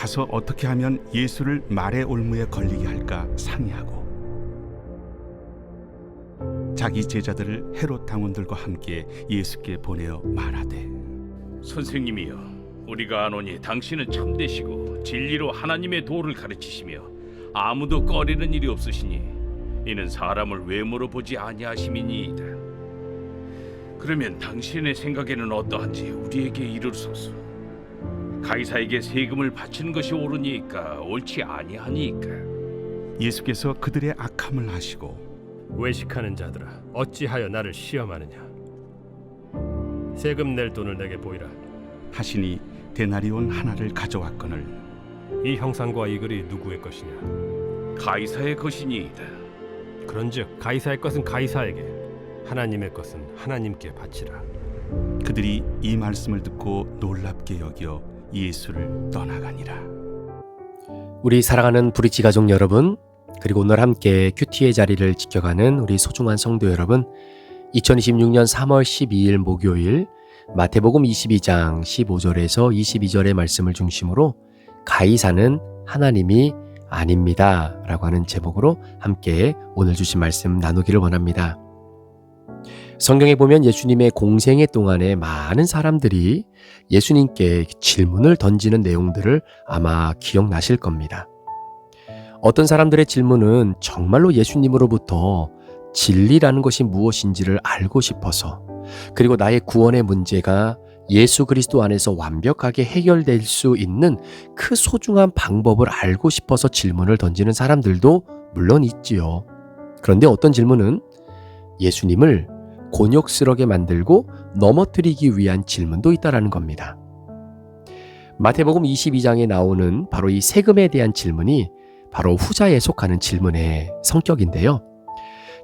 가서 어떻게 하면 예수를 말의 올무에 걸리게 할까 상의하고 자기 제자들을 헤롯 당원들과 함께 예수께 보내어 말하되 선생님이여, 우리가 아노니 당신은 참되시고 진리로 하나님의 도를 가르치시며 아무도 꺼리는 일이 없으시니 이는 사람을 외모로 보지 아니하심이니이다. 그러면 당신의 생각에는 어떠한지 우리에게 이르소서. 가이사에게 세금을 바치는 것이 옳으니까 옳지 아니하니까? 예수께서 그들의 악함을 아시고 외식하는 자들아, 어찌하여 나를 시험하느냐? 세금 낼 돈을 내게 보이라. 하시니 데나리온 하나를 가져왔거늘 이 형상과 이 글이 누구의 것이냐? 가이사의 것이니이다. 그런즉 가이사의 것은 가이사에게, 하나님의 것은 하나님께 바치라. 그들이 이 말씀을 듣고 놀랍게 여겨 예수를 떠나가니라. 우리 사랑하는 브릿지 가족 여러분, 그리고 오늘 함께 큐티의 자리를 지켜가는 우리 소중한 성도 여러분, 2026년 3월 12일 목요일 마태복음 22장 15절에서 22절의 말씀을 중심으로 가이사는 하나님이 아닙니다 라고 하는 제목으로 함께 오늘 주신 말씀 나누기를 원합니다. 성경에 보면 예수님의 공생애 동안에 많은 사람들이 예수님께 질문을 던지는 내용들을 아마 기억나실 겁니다. 어떤 사람들의 질문은 정말로 예수님으로부터 진리라는 것이 무엇인지를 알고 싶어서, 그리고 나의 구원의 문제가 예수 그리스도 안에서 완벽하게 해결될 수 있는 그 소중한 방법을 알고 싶어서 질문을 던지는 사람들도 물론 있지요. 그런데 어떤 질문은 예수님을 곤욕스럽게 만들고 넘어뜨리기 위한 질문도 있다라는 겁니다. 마태복음 22장에 나오는 바로 이 세금에 대한 질문이 바로 후자에 속하는 질문의 성격인데요.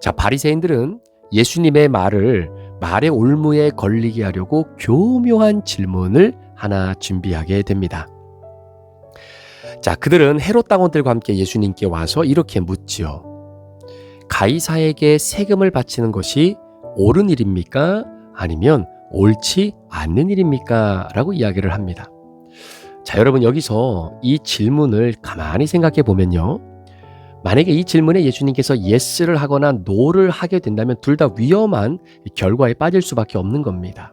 자, 바리새인들은 예수님의 말의 올무에 걸리게 하려고 교묘한 질문을 하나 준비하게 됩니다. 자, 그들은 헤롯 당원들과 함께 예수님께 와서 이렇게 묻지요. 가이사에게 세금을 바치는 것이 옳은 일입니까? 아니면 옳지 않는 일입니까? 라고 이야기를 합니다. 자, 여러분, 여기서 이 질문을 가만히 생각해 보면요, 만약에 이 질문에 예수님께서 예스를 하거나 노를 하게 된다면 둘 다 위험한 결과에 빠질 수밖에 없는 겁니다.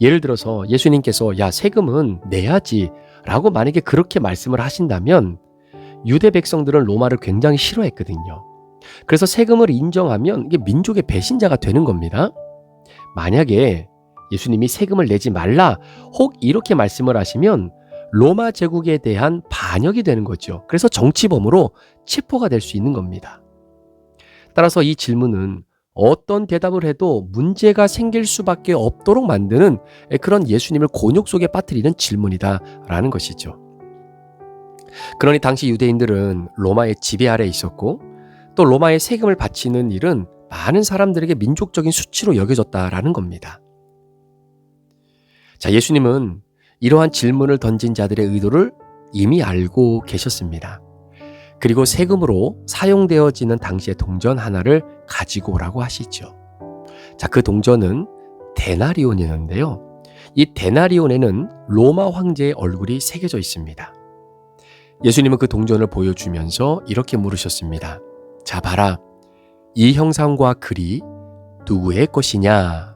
예를 들어서 예수님께서 야, 세금은 내야지 라고 만약에 그렇게 말씀을 하신다면 유대 백성들은 로마를 굉장히 싫어했거든요. 그래서 세금을 인정하면 이게 민족의 배신자가 되는 겁니다. 만약에 예수님이 세금을 내지 말라 혹 이렇게 말씀을 하시면 로마 제국에 대한 반역이 되는 거죠. 그래서 정치범으로 체포가 될 수 있는 겁니다. 따라서 이 질문은 어떤 대답을 해도 문제가 생길 수밖에 없도록 만드는 그런 예수님을 곤욕 속에 빠뜨리는 질문이다라는 것이죠. 그러니 당시 유대인들은 로마의 지배 아래에 있었고 또 로마의 세금을 바치는 일은 많은 사람들에게 민족적인 수치로 여겨졌다라는 겁니다. 자, 예수님은 이러한 질문을 던진 자들의 의도를 이미 알고 계셨습니다. 그리고 세금으로 사용되어지는 당시의 동전 하나를 가지고 오라고 하시죠. 자, 그 동전은 데나리온이었는데요. 이 데나리온에는 로마 황제의 얼굴이 새겨져 있습니다. 예수님은 그 동전을 보여주면서 이렇게 물으셨습니다. 자, 봐라. 이 형상과 글이 누구의 것이냐?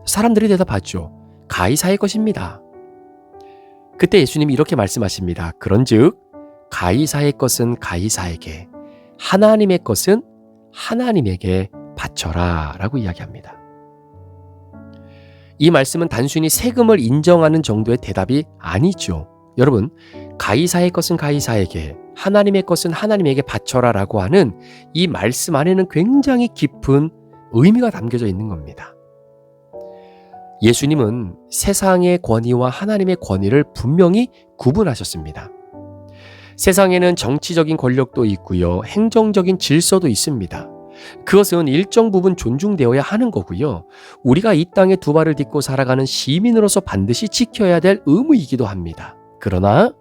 사람들이 대답하죠. 가이사의 것입니다. 그때 예수님이 이렇게 말씀하십니다. 그런즉 가이사의 것은 가이사에게, 하나님의 것은 하나님에게 바쳐라 라고 이야기합니다. 이 말씀은 단순히 세금을 인정하는 정도의 대답이 아니죠. 여러분, 가이사의 것은 가이사에게, 하나님의 것은 하나님에게 바쳐라 라고 하는 이 말씀 안에는 굉장히 깊은 의미가 담겨져 있는 겁니다. 예수님은 세상의 권위와 하나님의 권위를 분명히 구분하셨습니다. 세상에는 정치적인 권력도 있고요, 행정적인 질서도 있습니다. 그것은 일정 부분 존중되어야 하는 거고요. 우리가 이 땅에 두 발을 딛고 살아가는 시민으로서 반드시 지켜야 될 의무이기도 합니다. 그러나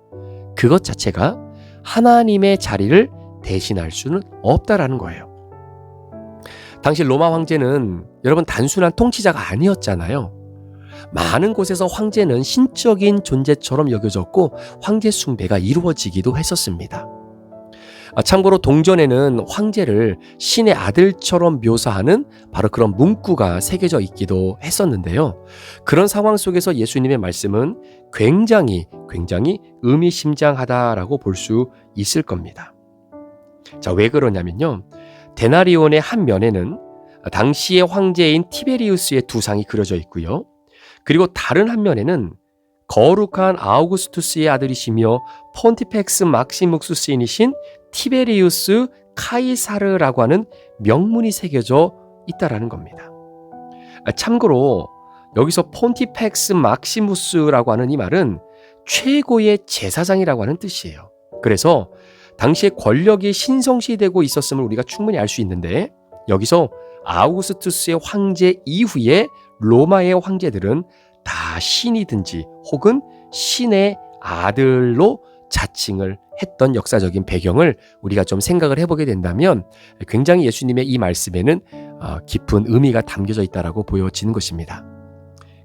그것 자체가 하나님의 자리를 대신할 수는 없다라는 거예요. 당시 로마 황제는 여러분 단순한 통치자가 아니었잖아요. 많은 곳에서 황제는 신적인 존재처럼 여겨졌고 황제 숭배가 이루어지기도 했었습니다. 참고로 동전에는 황제를 신의 아들처럼 묘사하는 바로 그런 문구가 새겨져 있기도 했었는데요. 그런 상황 속에서 예수님의 말씀은 굉장히 의미심장하다라고 볼 수 있을 겁니다. 자, 왜 그러냐면요. 데나리온의 한 면에는 당시의 황제인 티베리우스의 두 상이 그려져 있고요. 그리고 다른 한 면에는 거룩한 아우구스투스의 아들이시며 폰티펙스 막시묵스인이신 티베리우스 카이사르라고 하는 명문이 새겨져 있다라는 겁니다. 참고로 여기서 폰티펙스 막시무스라고 하는 이 말은 최고의 제사장이라고 하는 뜻이에요. 그래서 당시에 권력이 신성시되고 있었음을 우리가 충분히 알 수 있는데, 여기서 아우구스투스의 황제 이후에 로마의 황제들은 다 신이든지 혹은 신의 아들로 자칭을 했던 역사적인 배경을 우리가 좀 생각을 해보게 된다면 굉장히 예수님의 이 말씀에는 깊은 의미가 담겨져 있다라고 보여지는 것입니다.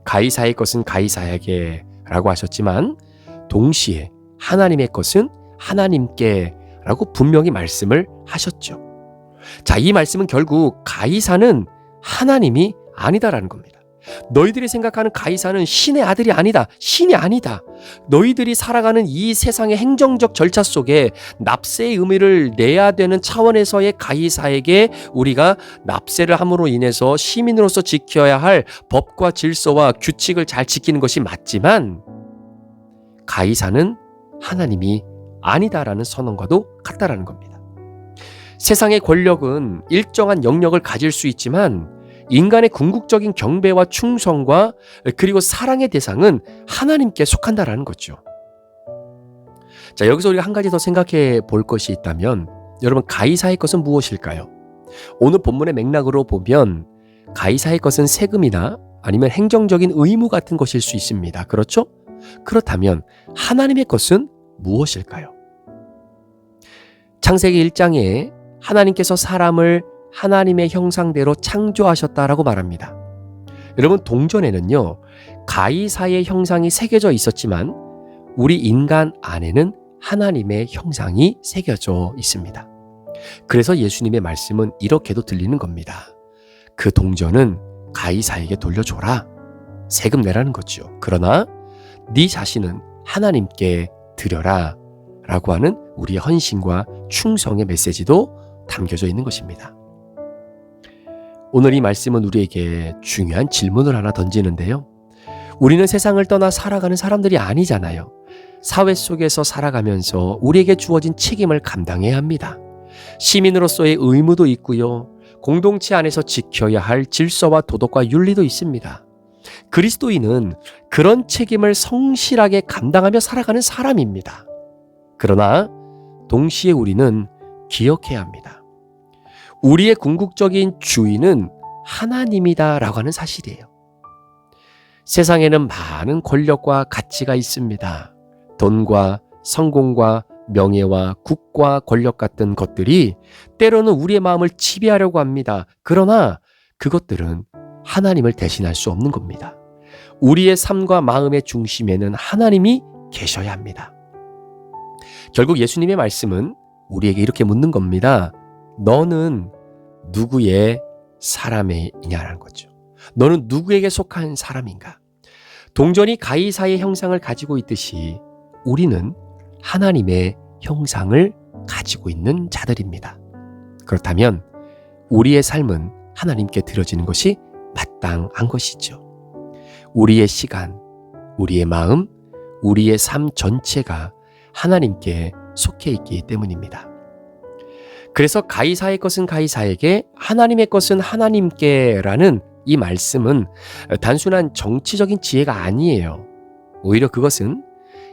가이사의 것은 가이사에게 라고 하셨지만 동시에 하나님의 것은 하나님께 라고 분명히 말씀을 하셨죠. 자, 이 말씀은 결국 가이사는 하나님이 아니다라는 겁니다. 너희들이 생각하는 가이사는 신의 아들이 아니다. 신이 아니다. 너희들이 살아가는 이 세상의 행정적 절차 속에 납세의 의미를 내야 되는 차원에서의 가이사에게 우리가 납세를 함으로 인해서 시민으로서 지켜야 할 법과 질서와 규칙을 잘 지키는 것이 맞지만 가이사는 하나님이 아니다라는 선언과도 같다라는 겁니다. 세상의 권력은 일정한 영역을 가질 수 있지만 인간의 궁극적인 경배와 충성과 그리고 사랑의 대상은 하나님께 속한다라는 거죠. 자, 여기서 우리가 한 가지 더 생각해 볼 것이 있다면 여러분, 가이사의 것은 무엇일까요? 오늘 본문의 맥락으로 보면 가이사의 것은 세금이나 아니면 행정적인 의무 같은 것일 수 있습니다. 그렇죠? 그렇다면 하나님의 것은 무엇일까요? 창세기 1장에 하나님께서 사람을 하나님의 형상대로 창조하셨다라고 말합니다. 여러분, 동전에는요, 가이사의 형상이 새겨져 있었지만 우리 인간 안에는 하나님의 형상이 새겨져 있습니다. 그래서 예수님의 말씀은 이렇게도 들리는 겁니다. 그 동전은 가이사에게 돌려줘라. 세금 내라는 거죠. 그러나 네 자신은 하나님께 드려라 라고 하는 우리의 헌신과 충성의 메시지도 담겨져 있는 것입니다. 오늘 이 말씀은 우리에게 중요한 질문을 하나 던지는데요. 우리는 세상을 떠나 살아가는 사람들이 아니잖아요. 사회 속에서 살아가면서 우리에게 주어진 책임을 감당해야 합니다. 시민으로서의 의무도 있고요. 공동체 안에서 지켜야 할 질서와 도덕과 윤리도 있습니다. 그리스도인은 그런 책임을 성실하게 감당하며 살아가는 사람입니다. 그러나 동시에 우리는 기억해야 합니다. 우리의 궁극적인 주인은 하나님이다라고 하는 사실이에요. 세상에는 많은 권력과 가치가 있습니다. 돈과 성공과 명예와 국과 권력 같은 것들이 때로는 우리의 마음을 지배하려고 합니다. 그러나 그것들은 하나님을 대신할 수 없는 겁니다. 우리의 삶과 마음의 중심에는 하나님이 계셔야 합니다. 결국 예수님의 말씀은 우리에게 이렇게 묻는 겁니다. 너는 누구의 사람이냐라는 거죠. 너는 누구에게 속한 사람인가? 동전이 가이사의 형상을 가지고 있듯이 우리는 하나님의 형상을 가지고 있는 자들입니다. 그렇다면 우리의 삶은 하나님께 드려지는 것이 마땅한 것이죠. 우리의 시간, 우리의 마음, 우리의 삶 전체가 하나님께 속해 있기 때문입니다. 그래서 가이사의 것은 가이사에게, 하나님의 것은 하나님께라는 이 말씀은 단순한 정치적인 지혜가 아니에요. 오히려 그것은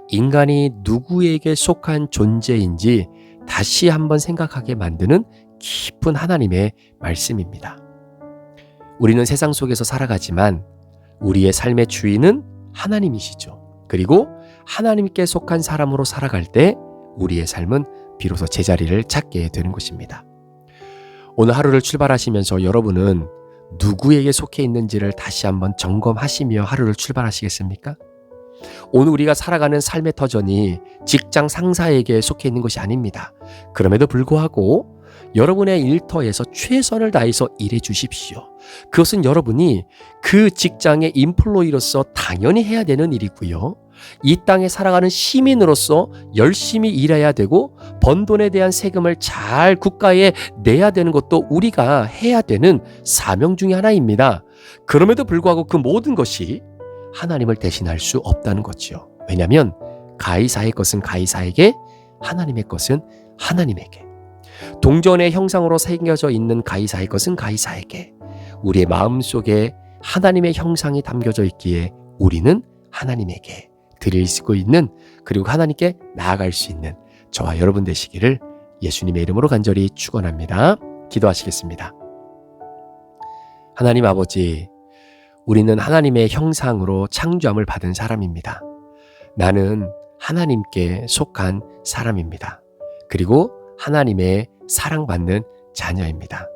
인간이 누구에게 속한 존재인지 다시 한번 생각하게 만드는 깊은 하나님의 말씀입니다. 우리는 세상 속에서 살아가지만 우리의 삶의 주인은 하나님이시죠. 그리고 하나님께 속한 사람으로 살아갈 때 우리의 삶은 비로소 제자리를 찾게 되는 것입니다. 오늘 하루를 출발하시면서 여러분은 누구에게 속해 있는지를 다시 한번 점검하시며 하루를 출발하시겠습니까? 오늘 우리가 살아가는 삶의 터전이 직장 상사에게 속해 있는 것이 아닙니다. 그럼에도 불구하고 여러분의 일터에서 최선을 다해서 일해 주십시오. 그것은 여러분이 그 직장의 인플로이로서 당연히 해야 되는 일이고요. 이 땅에 살아가는 시민으로서 열심히 일해야 되고 번 돈에 대한 세금을 잘 국가에 내야 되는 것도 우리가 해야 되는 사명 중에 하나입니다. 그럼에도 불구하고 그 모든 것이 하나님을 대신할 수 없다는 거죠. 왜냐하면 가이사의 것은 가이사에게, 하나님의 것은 하나님에게. 동전의 형상으로 새겨져 있는 가이사의 것은 가이사에게, 우리의 마음속에 하나님의 형상이 담겨져 있기에 우리는 하나님에게 드릴 수 있는, 그리고 하나님께 나아갈 수 있는 저와 여러분 되시기를 예수님의 이름으로 간절히 축원합니다. 기도하시겠습니다. 하나님 아버지, 우리는 하나님의 형상으로 창조함을 받은 사람입니다. 나는 하나님께 속한 사람입니다. 그리고 하나님의 사랑받는 자녀입니다.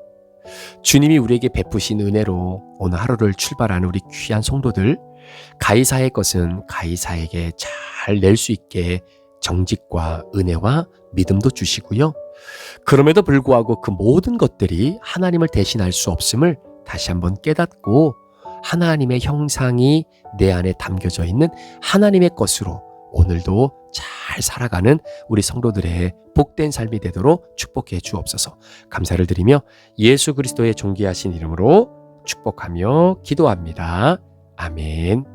주님이 우리에게 베푸신 은혜로 오늘 하루를 출발하는 우리 귀한 성도들, 가이사의 것은 가이사에게 잘 낼 수 있게 정직과 은혜와 믿음도 주시고요. 그럼에도 불구하고 그 모든 것들이 하나님을 대신할 수 없음을 다시 한번 깨닫고 하나님의 형상이 내 안에 담겨져 있는 하나님의 것으로 오늘도 잘 살아가는 우리 성도들의 복된 삶이 되도록 축복해 주옵소서. 감사를 드리며 예수 그리스도의 존귀하신 이름으로 축복하며 기도합니다. 아멘.